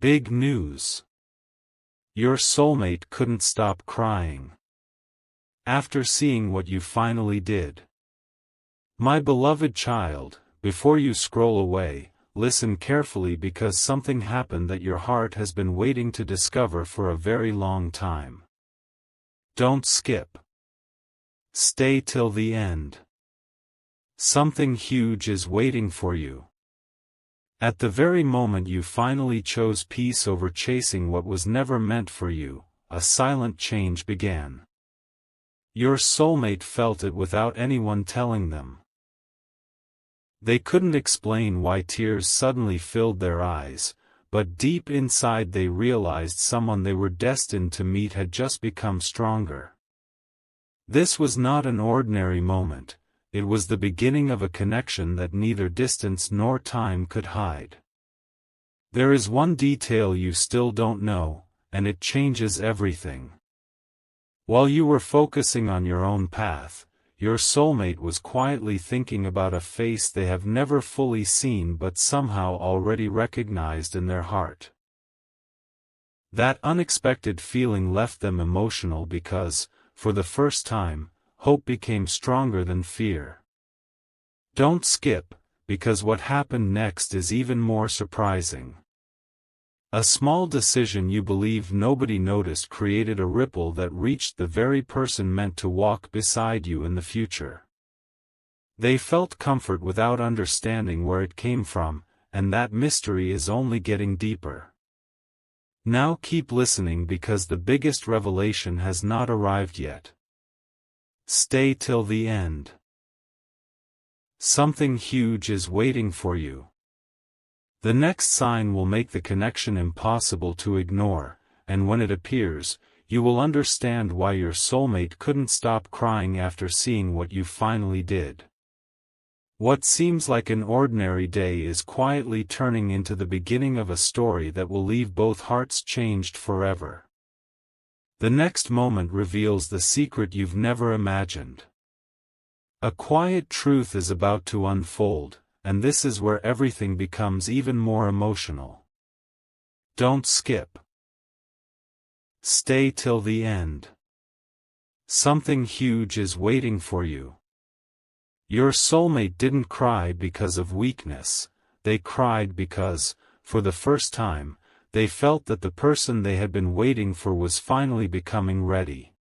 Big news. Your soulmate couldn't stop crying after seeing what you finally did. My beloved child, before you scroll away, listen carefully because something happened that your heart has been waiting to discover for a very long time. Don't skip. Stay till the end. Something huge is waiting for you. At the very moment you finally chose peace over chasing what was never meant for you, a silent change began. Your soulmate felt it without anyone telling them. They couldn't explain why tears suddenly filled their eyes, but deep inside they realized someone they were destined to meet had just become stronger. This was not an ordinary moment, it was the beginning of a connection that neither distance nor time could hide. There is one detail you still don't know, and it changes everything. While you were focusing on your own path, your soulmate was quietly thinking about a face they have never fully seen but somehow already recognized in their heart. That unexpected feeling left them emotional because, for the first time, hope became stronger than fear. Don't skip, because what happened next is even more surprising. A small decision you believe nobody noticed created a ripple that reached the very person meant to walk beside you in the future. They felt comfort without understanding where it came from, and that mystery is only getting deeper. Now keep listening because the biggest revelation has not arrived yet. Stay till the end. Something huge is waiting for you. The next sign will make the connection impossible to ignore, and when it appears, you will understand why your soulmate couldn't stop crying after seeing what you finally did. What seems like an ordinary day is quietly turning into the beginning of a story that will leave both hearts changed forever. The next moment reveals the secret you've never imagined. A quiet truth is about to unfold, and this is where everything becomes even more emotional. Don't skip. Stay till the end. Something huge is waiting for you. Your soulmate didn't cry because of weakness, they cried because, for the first time, they felt that the person they had been waiting for was finally becoming ready.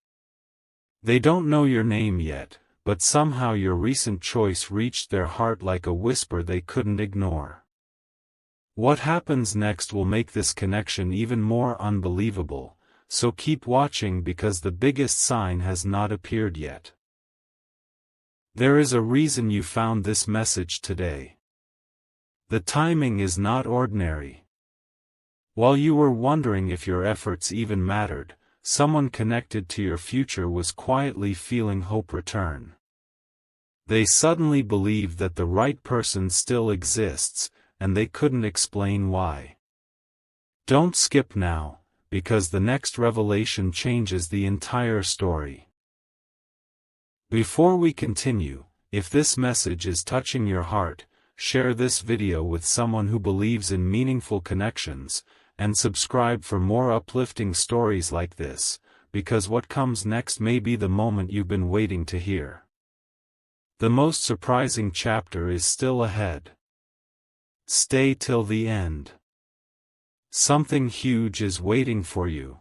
They don't know your name yet, but somehow your recent choice reached their heart like a whisper they couldn't ignore. What happens next will make this connection even more unbelievable, so keep watching because the biggest sign has not appeared yet. There is a reason you found this message today. The timing is not ordinary. While you were wondering if your efforts even mattered, someone connected to your future was quietly feeling hope return. They suddenly believed that the right person still exists, and they couldn't explain why. Don't skip now, because the next revelation changes the entire story. Before we continue, if this message is touching your heart, share this video with someone who believes in meaningful connections, and subscribe for more uplifting stories like this, because what comes next may be the moment you've been waiting to hear. The most surprising chapter is still ahead. Stay till the end. Something huge is waiting for you.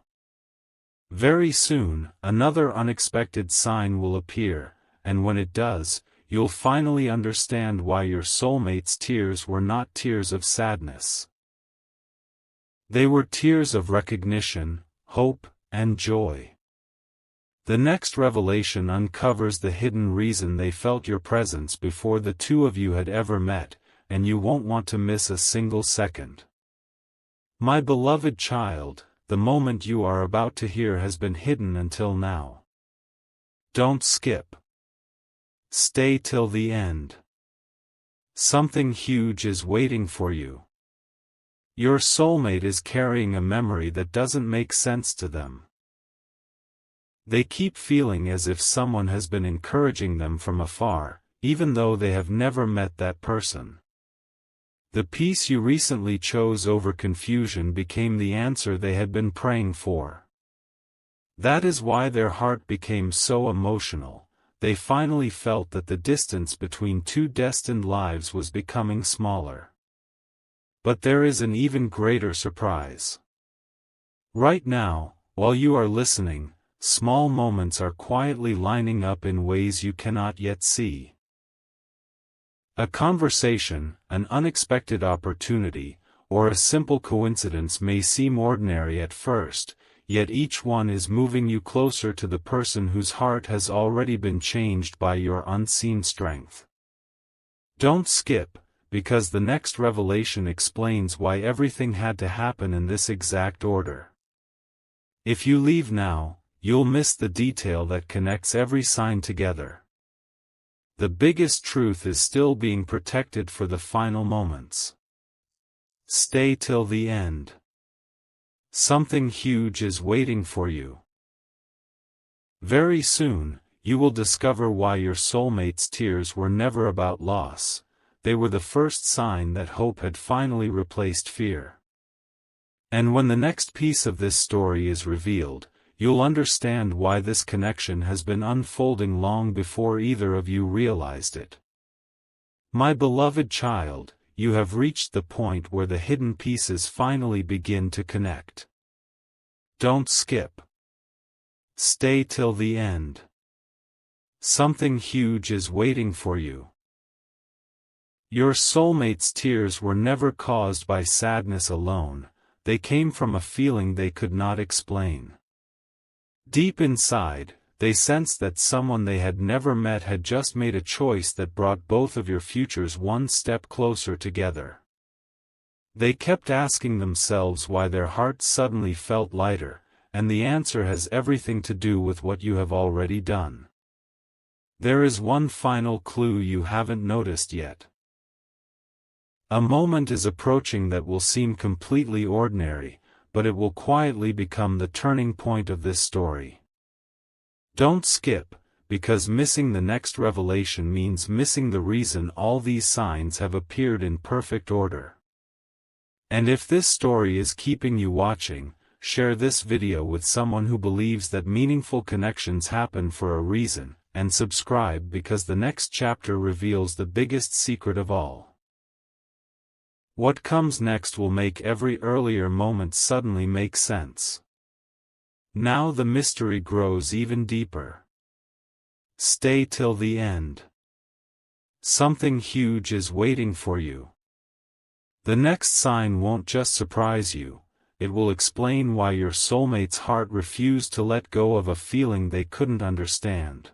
Very soon, another unexpected sign will appear, and when it does, you'll finally understand why your soulmate's tears were not tears of sadness. They were tears of recognition, hope, and joy. The next revelation uncovers the hidden reason they felt your presence before the two of you had ever met, and you won't want to miss a single second. My beloved child, the moment you are about to hear has been hidden until now. Don't skip. Stay till the end. Something huge is waiting for you. Your soulmate is carrying a memory that doesn't make sense to them. They keep feeling as if someone has been encouraging them from afar, even though they have never met that person. The peace you recently chose over confusion became the answer they had been praying for. That is why their heart became so emotional. They finally felt that the distance between two destined lives was becoming smaller. But there is an even greater surprise. Right now, while you are listening, small moments are quietly lining up in ways you cannot yet see. A conversation, an unexpected opportunity, or a simple coincidence may seem ordinary at first, yet each one is moving you closer to the person whose heart has already been changed by your unseen strength. Don't skip, because the next revelation explains why everything had to happen in this exact order. If you leave now, you'll miss the detail that connects every sign together. The biggest truth is still being protected for the final moments. Stay till the end. Something huge is waiting for you. Very soon, you will discover why your soulmate's tears were never about loss. They were the first sign that hope had finally replaced fear. And when the next piece of this story is revealed, you'll understand why this connection has been unfolding long before either of you realized it. My beloved child, you have reached the point where the hidden pieces finally begin to connect. Don't skip. Stay till the end. Something huge is waiting for you. Your soulmate's tears were never caused by sadness alone, they came from a feeling they could not explain. Deep inside, they sensed that someone they had never met had just made a choice that brought both of your futures one step closer together. They kept asking themselves why their hearts suddenly felt lighter, and the answer has everything to do with what you have already done. There is one final clue you haven't noticed yet. A moment is approaching that will seem completely ordinary, but it will quietly become the turning point of this story. Don't skip, because missing the next revelation means missing the reason all these signs have appeared in perfect order. And if this story is keeping you watching, share this video with someone who believes that meaningful connections happen for a reason, and subscribe because the next chapter reveals the biggest secret of all. What comes next will make every earlier moment suddenly make sense. Now the mystery grows even deeper. Stay till the end. Something huge is waiting for you. The next sign won't just surprise you, it will explain why your soulmate's heart refused to let go of a feeling they couldn't understand.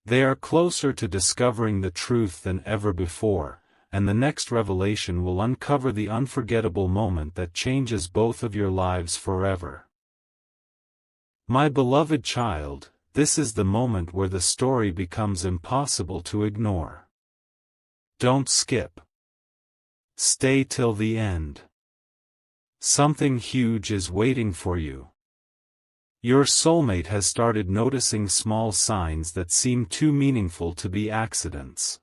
They are closer to discovering the truth than ever before, and the next revelation will uncover the unforgettable moment that changes both of your lives forever. My beloved child, this is the moment where the story becomes impossible to ignore. Don't skip. Stay till the end. Something huge is waiting for you. Your soulmate has started noticing small signs that seem too meaningful to be accidents.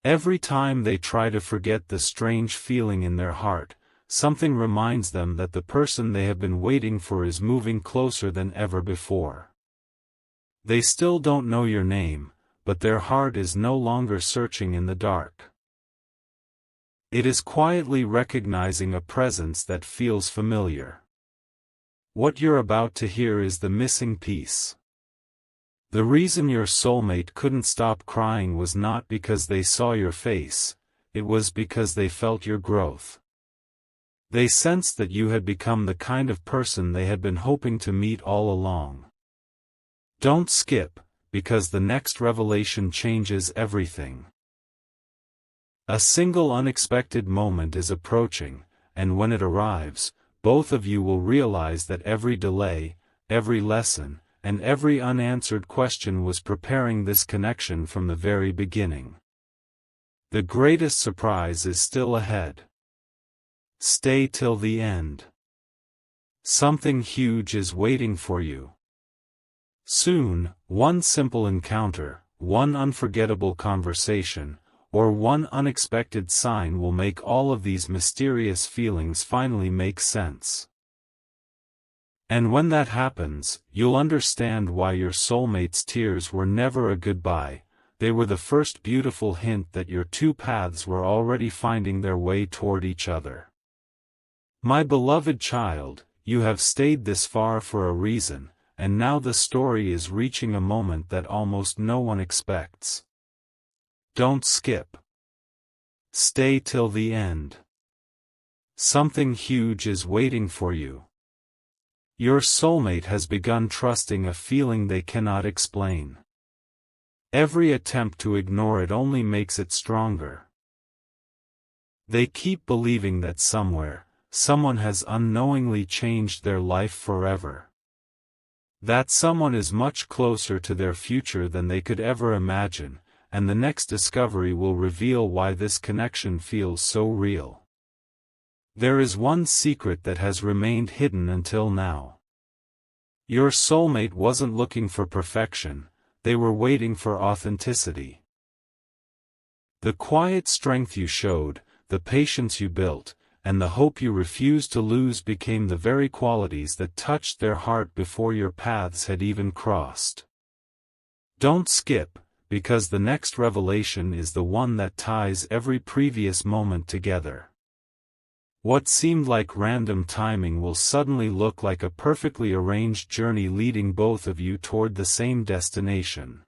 Every time they try to forget the strange feeling in their heart, something reminds them that the person they have been waiting for is moving closer than ever before. They still don't know your name, but their heart is no longer searching in the dark. It is quietly recognizing a presence that feels familiar. What you're about to hear is the missing piece. The reason your soulmate couldn't stop crying was not because they saw your face, it was because they felt your growth. They sensed that you had become the kind of person they had been hoping to meet all along. Don't skip, because the next revelation changes everything. A single unexpected moment is approaching, and when it arrives, both of you will realize that every delay, every lesson, and every unanswered question was preparing this connection from the very beginning. The greatest surprise is still ahead. Stay till the end. Something huge is waiting for you. Soon, one simple encounter, one unforgettable conversation, or one unexpected sign will make all of these mysterious feelings finally make sense. And when that happens, you'll understand why your soulmate's tears were never a goodbye. They were the first beautiful hint that your two paths were already finding their way toward each other. My beloved child, you have stayed this far for a reason, and now the story is reaching a moment that almost no one expects. Don't skip. Stay till the end. Something huge is waiting for you. Your soulmate has begun trusting a feeling they cannot explain. Every attempt to ignore it only makes it stronger. They keep believing that somewhere, someone has unknowingly changed their life forever. That someone is much closer to their future than they could ever imagine, and the next discovery will reveal why this connection feels so real. There is one secret that has remained hidden until now. Your soulmate wasn't looking for perfection, they were waiting for authenticity. The quiet strength you showed, the patience you built, and the hope you refused to lose became the very qualities that touched their heart before your paths had even crossed. Don't skip, because the next revelation is the one that ties every previous moment together. What seemed like random timing will suddenly look like a perfectly arranged journey leading both of you toward the same destination.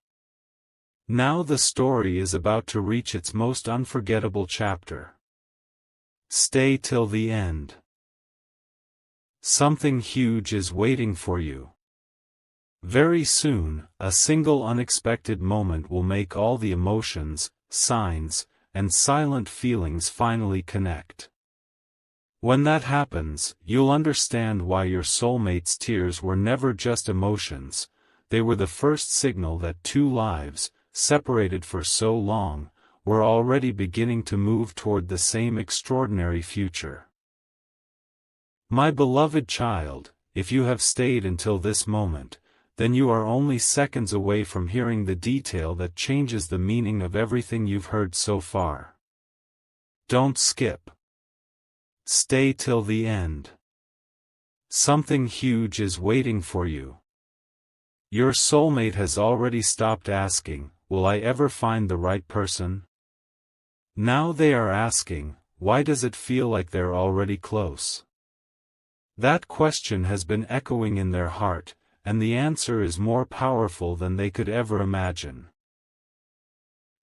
Now the story is about to reach its most unforgettable chapter. Stay till the end. Something huge is waiting for you. Very soon, a single unexpected moment will make all the emotions, signs, and silent feelings finally connect. When that happens, you'll understand why your soulmate's tears were never just emotions, they were the first signal that two lives, separated for so long, were already beginning to move toward the same extraordinary future. My beloved child, if you have stayed until this moment, then you are only seconds away from hearing the detail that changes the meaning of everything you've heard so far. Don't skip. Stay till the end. Something huge is waiting for you. Your soulmate has already stopped asking, "Will I ever find the right person?" Now they are asking, "Why does it feel like they're already close?" That question has been echoing in their heart, and the answer is more powerful than they could ever imagine.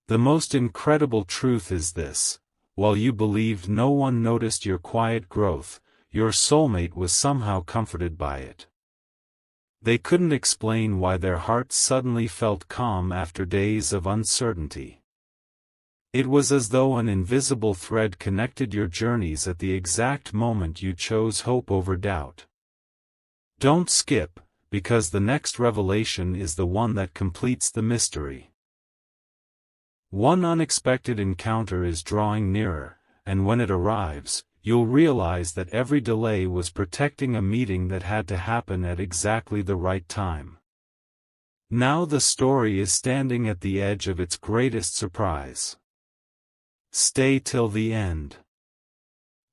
The most incredible truth is this: while you believed no one noticed your quiet growth, your soulmate was somehow comforted by it. They couldn't explain why their hearts suddenly felt calm after days of uncertainty. It was as though an invisible thread connected your journeys at the exact moment you chose hope over doubt. Don't skip, because the next revelation is the one that completes the mystery. One unexpected encounter is drawing nearer, and when it arrives, you'll realize that every delay was protecting a meeting that had to happen at exactly the right time. Now the story is standing at the edge of its greatest surprise. Stay till the end.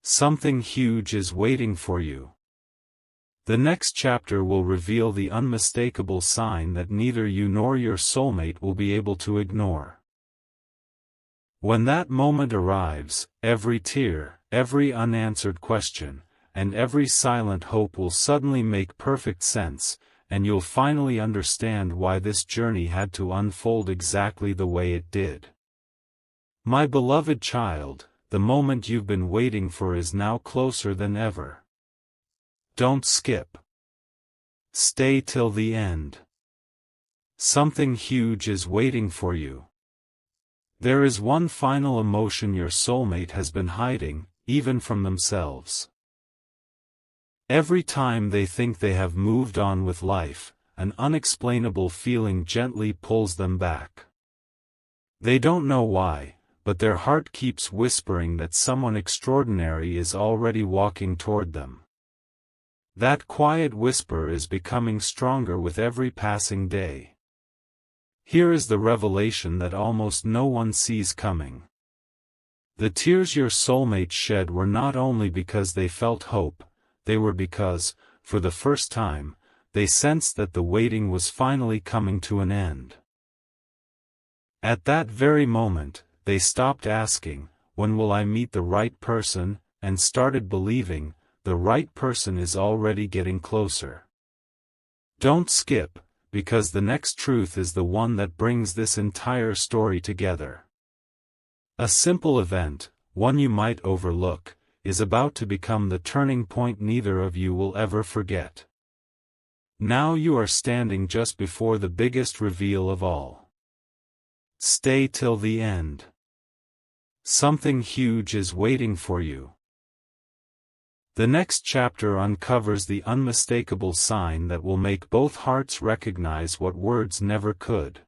Something huge is waiting for you. The next chapter will reveal the unmistakable sign that neither you nor your soulmate will be able to ignore. When that moment arrives, every tear, every unanswered question, and every silent hope will suddenly make perfect sense, and you'll finally understand why this journey had to unfold exactly the way it did. My beloved child, the moment you've been waiting for is now closer than ever. Don't skip. Stay till the end. Something huge is waiting for you. There is one final emotion your soulmate has been hiding, even from themselves. Every time they think they have moved on with life, an unexplainable feeling gently pulls them back. They don't know why, but their heart keeps whispering that someone extraordinary is already walking toward them. That quiet whisper is becoming stronger with every passing day. Here is the revelation that almost no one sees coming. The tears your soulmate shed were not only because they felt hope, they were because, for the first time, they sensed that the waiting was finally coming to an end. At that very moment, they stopped asking, "When will I meet the right person?" and started believing, the right person is already getting closer. Don't skip, because the next truth is the one that brings this entire story together. A simple event, one you might overlook, is about to become the turning point neither of you will ever forget. Now you are standing just before the biggest reveal of all. Stay till the end. Something huge is waiting for you. The next chapter uncovers the unmistakable sign that will make both hearts recognize what words never could.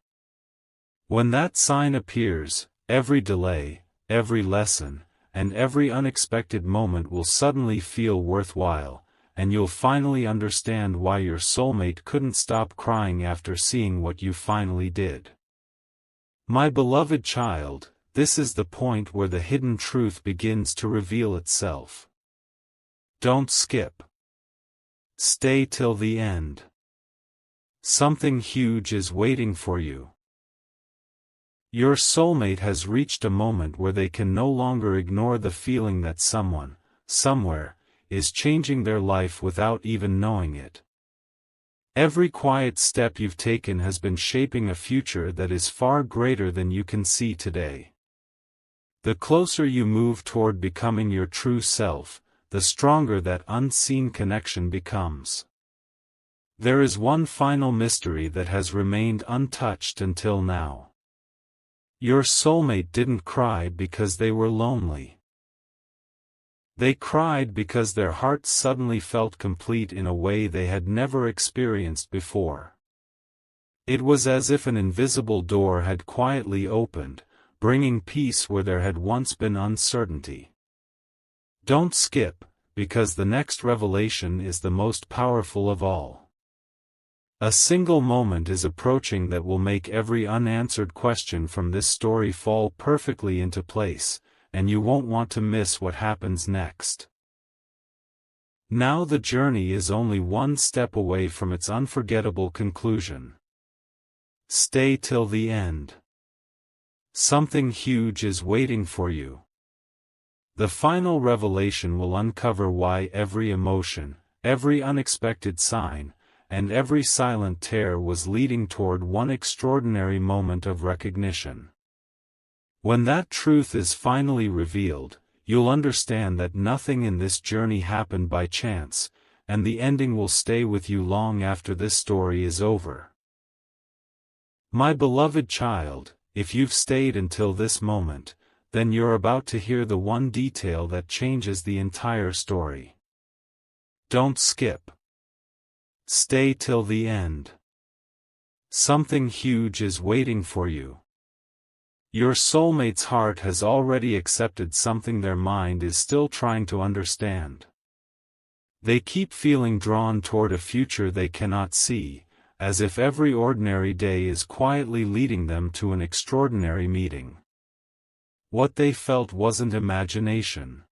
When that sign appears, every delay, every lesson, and every unexpected moment will suddenly feel worthwhile, and you'll finally understand why your soulmate couldn't stop crying after seeing what you finally did. My beloved child, this is the point where the hidden truth begins to reveal itself. Don't skip. Stay till the end. Something huge is waiting for you. Your soulmate has reached a moment where they can no longer ignore the feeling that someone, somewhere, is changing their life without even knowing it. Every quiet step you've taken has been shaping a future that is far greater than you can see today. The closer you move toward becoming your true self, the stronger that unseen connection becomes. There is one final mystery that has remained untouched until now. Your soulmate didn't cry because they were lonely. They cried because their hearts suddenly felt complete in a way they had never experienced before. It was as if an invisible door had quietly opened, bringing peace where there had once been uncertainty. Don't skip, because the next revelation is the most powerful of all. A single moment is approaching that will make every unanswered question from this story fall perfectly into place, and you won't want to miss what happens next. Now the journey is only one step away from its unforgettable conclusion. Stay till the end. Something huge is waiting for you. The final revelation will uncover why every emotion, every unexpected sign, and every silent tear was leading toward one extraordinary moment of recognition. When that truth is finally revealed, you'll understand that nothing in this journey happened by chance, and the ending will stay with you long after this story is over. My beloved child, if you've stayed until this moment, then you're about to hear the one detail that changes the entire story. Don't skip. Stay till the end. Something huge is waiting for you. Your soulmate's heart has already accepted something their mind is still trying to understand. They keep feeling drawn toward a future they cannot see, as if every ordinary day is quietly leading them to an extraordinary meeting. What they felt wasn't imagination.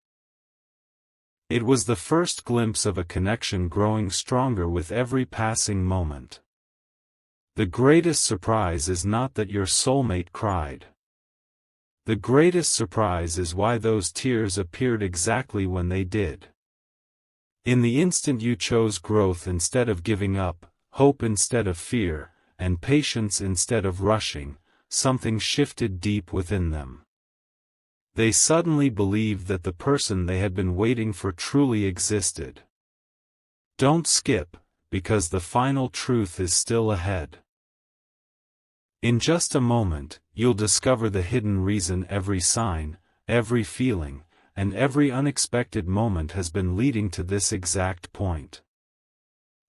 It was the first glimpse of a connection growing stronger with every passing moment. The greatest surprise is not that your soulmate cried. The greatest surprise is why those tears appeared exactly when they did. In the instant you chose growth instead of giving up, hope instead of fear, and patience instead of rushing, something shifted deep within them. They suddenly believed that the person they had been waiting for truly existed. Don't skip, because the final truth is still ahead. In just a moment, you'll discover the hidden reason every sign, every feeling, and every unexpected moment has been leading to this exact point.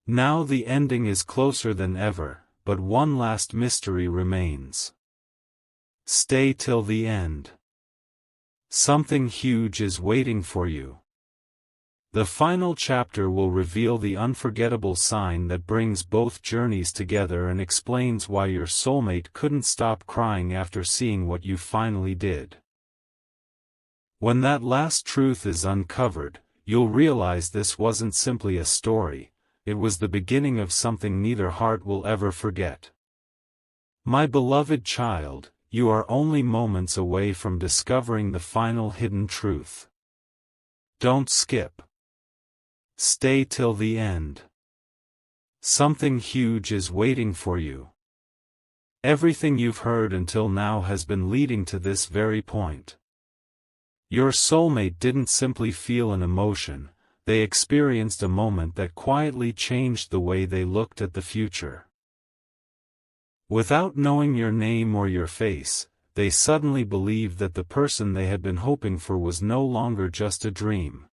Now the ending is closer than ever, but one last mystery remains. Stay till the end. Something huge is waiting for you. The final chapter will reveal the unforgettable sign that brings both journeys together and explains why your soulmate couldn't stop crying after seeing what you finally did. When that last truth is uncovered, you'll realize this wasn't simply a story, it was the beginning of something neither heart will ever forget. My beloved child, you are only moments away from discovering the final hidden truth. Don't skip. Stay till the end. Something huge is waiting for you. Everything you've heard until now has been leading to this very point. Your soulmate didn't simply feel an emotion, they experienced a moment that quietly changed the way they looked at the future. Without knowing your name or your face, they suddenly believed that the person they had been hoping for was no longer just a dream.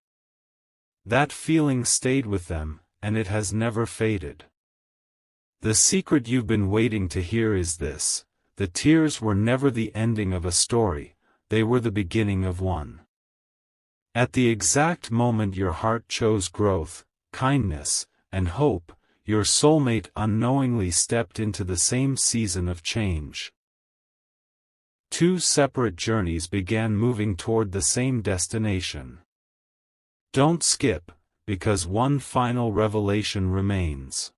That feeling stayed with them, and it has never faded. The secret you've been waiting to hear is this: the tears were never the ending of a story, they were the beginning of one. At the exact moment your heart chose growth, kindness, and hope, your soulmate unknowingly stepped into the same season of change. Two separate journeys began moving toward the same destination. Don't skip, because one final revelation remains.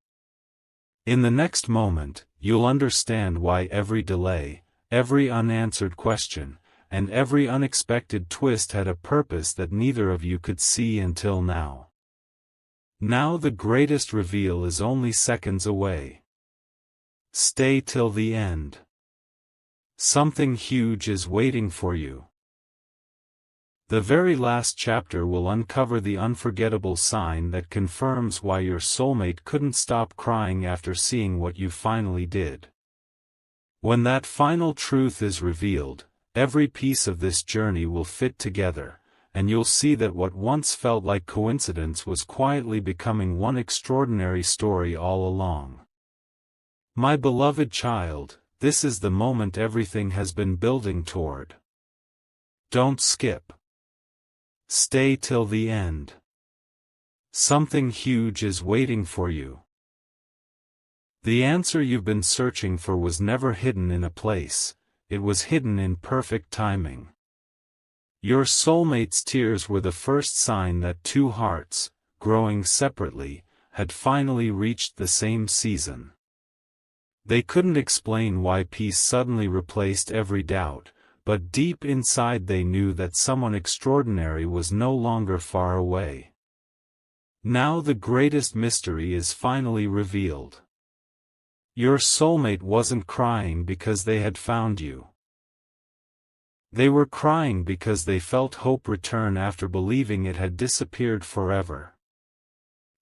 In the next moment, you'll understand why every delay, every unanswered question, and every unexpected twist had a purpose that neither of you could see until now. Now the greatest reveal is only seconds away. Stay till the end. Something huge is waiting for you. The very last chapter will uncover the unforgettable sign that confirms why your soulmate couldn't stop crying after seeing what you finally did. When that final truth is revealed, every piece of this journey will fit together, and you'll see that what once felt like coincidence was quietly becoming one extraordinary story all along. My beloved child, this is the moment everything has been building toward. Don't skip. Stay till the end. Something huge is waiting for you. The answer you've been searching for was never hidden in a place, it was hidden in perfect timing. Your soulmate's tears were the first sign that two hearts, growing separately, had finally reached the same season. They couldn't explain why peace suddenly replaced every doubt, but deep inside they knew that someone extraordinary was no longer far away. Now the greatest mystery is finally revealed. Your soulmate wasn't crying because they had found you. They were crying because they felt hope return after believing it had disappeared forever.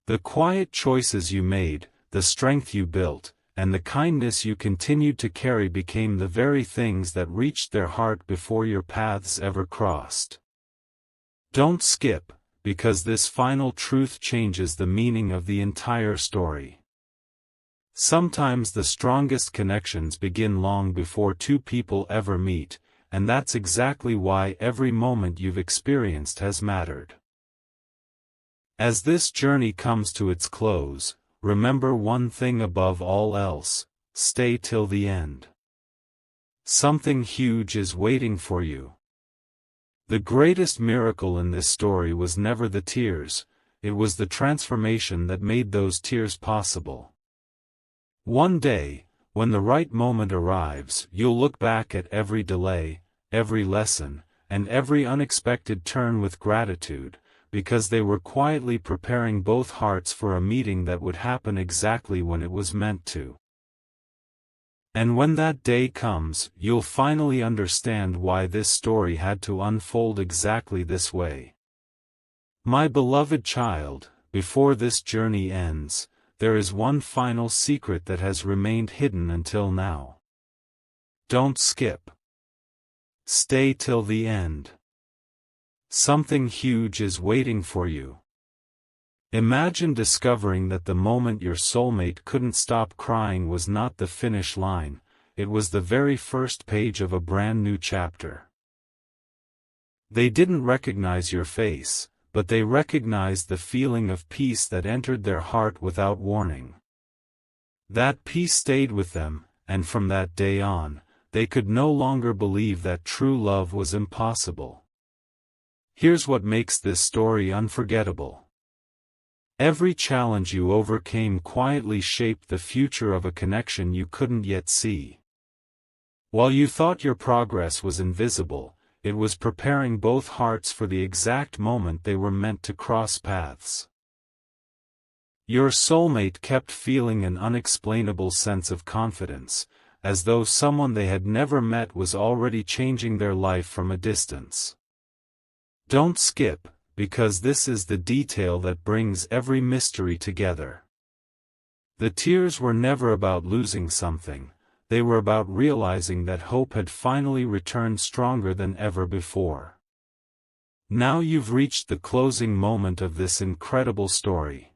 The quiet choices you made, the strength you built, and the kindness you continued to carry became the very things that reached their heart before your paths ever crossed. Don't skip, because this final truth changes the meaning of the entire story. Sometimes the strongest connections begin long before two people ever meet, and that's exactly why every moment you've experienced has mattered. As this journey comes to its close, remember one thing above all else: stay till the end. Something huge is waiting for you. The greatest miracle in this story was never the tears, it was the transformation that made those tears possible. One day, when the right moment arrives, you'll look back at every delay, every lesson, and every unexpected turn with gratitude, because they were quietly preparing both hearts for a meeting that would happen exactly when it was meant to. And when that day comes, you'll finally understand why this story had to unfold exactly this way. My beloved child, before this journey ends, there is one final secret that has remained hidden until now. Don't skip. Stay till the end. Something huge is waiting for you. Imagine discovering that the moment your soulmate couldn't stop crying was not the finish line, it was the very first page of a brand new chapter. They didn't recognize your face, but they recognized the feeling of peace that entered their heart without warning. That peace stayed with them, and from that day on, they could no longer believe that true love was impossible. Here's what makes this story unforgettable. Every challenge you overcame quietly shaped the future of a connection you couldn't yet see. While you thought your progress was invisible, it was preparing both hearts for the exact moment they were meant to cross paths. Your soulmate kept feeling an unexplainable sense of confidence, as though someone they had never met was already changing their life from a distance. Don't skip, because this is the detail that brings every mystery together. The tears were never about losing something, they were about realizing that hope had finally returned stronger than ever before. Now you've reached the closing moment of this incredible story.